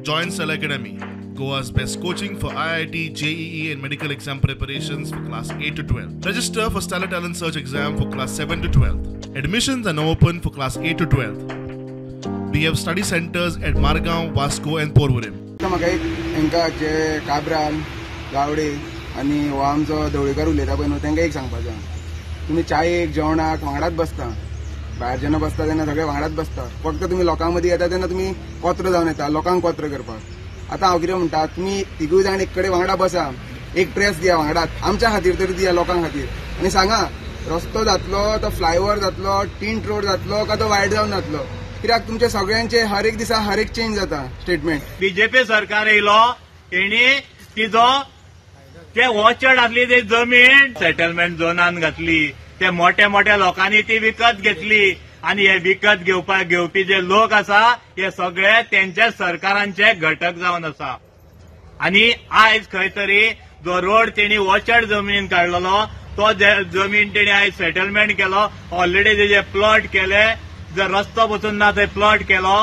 Join Cell Academy, Goa's best coaching for IIT, JEE and medical exam preparations for class 8 to 12. Register for Stellar Talent Search exam for class 7 to 12. Admissions are now open for class 8 to 12. We have study centers at Margaon, Vasco and Porvorim. म्हाका हांकां जे काब्राल गावडे आनी हो आमचो धवळीकर उलयता पळय न्हू तांकां एक सांगपाचें तुमी चायेक जेवणाक वांगडाच बसता भायर जेन्ना बसता तेन्ना सगळे वांगडाच बसता फक्त तुमी लोकां मदीं येता तेन्ना तुमी कोत्र जावन येता लोकांक कोत्र करपाक आतां हांव कितें म्हणटा तुमी तिगूय जाण एक कडेन वांगडा बसा एक ड्रेस दिया वांगडाच आमच्या खातीर तरी दिया लोकां खातीर आनी सांगा रस्तो जातलो तो फ्लायओव्हर जातलो टिंट रोड जातलो काय तो वायड जावन जातलो कित्याक तुमचे सगळ्यांचे हर एक दिसा हर एक चेंज जाता स्टेटमेंट बीजेपी सरकार येयलो तेणी तिजो ते वॉचड आसली ती जमीन सेटलमेंट झोनान घातली ते मोठ्या मोठ्या लोकांनी ती विकत घेतली आणि हे विकत घेवपी जे लोक आसा हे सगळे त्यांच्या सरकारांचे घटक जावन आसा आणि आयज खंय तरी जो रोड तेणी वॉचड जमीन काडलेलो तो जमीन तेणी आयज सेटलमेंट केलो ऑलरेडी तेजे प्लॉट केले जर रस्तो बसून ना थंय प्लॉट केलो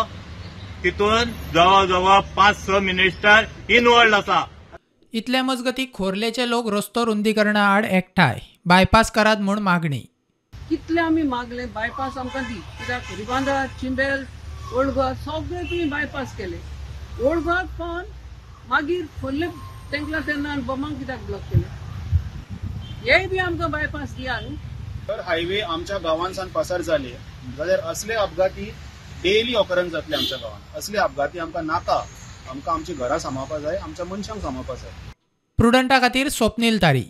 तितून जवळ जवळ 5-6 मिनिस्टर इन्वॉल्ड आसा. इतले मजगती खोर्लेचे लोक रस्तो रुंदीकरणा आड एकठांय बायपास करात म्हूण मागणी. कितले आमी मागले बायपास आमकां दी कित्याक रिबांदा चिंबेल ओल्ड गोवा सगळे तुमी बायपास केले ओल्ड गोवाक पावन मागीर खोर्ले तेंकला तेन्ना बॉम्बांक कित्याक ब्लॉक केले हेय बी आमकां बायपास दिया न्हू. जर हायवे आमच्या गांवांसान पसार जाले जाल्यार असले अपघाती डेली ऑकरन्स जातले आमच्या गांवांत असले अपघाती आमकां नाका आमकां आमची घरां सांबाळपाक जाय आमच्या मनशांक सांबाळपाक जाय. प्रुडंटा खातीर स्वप्नील तारी.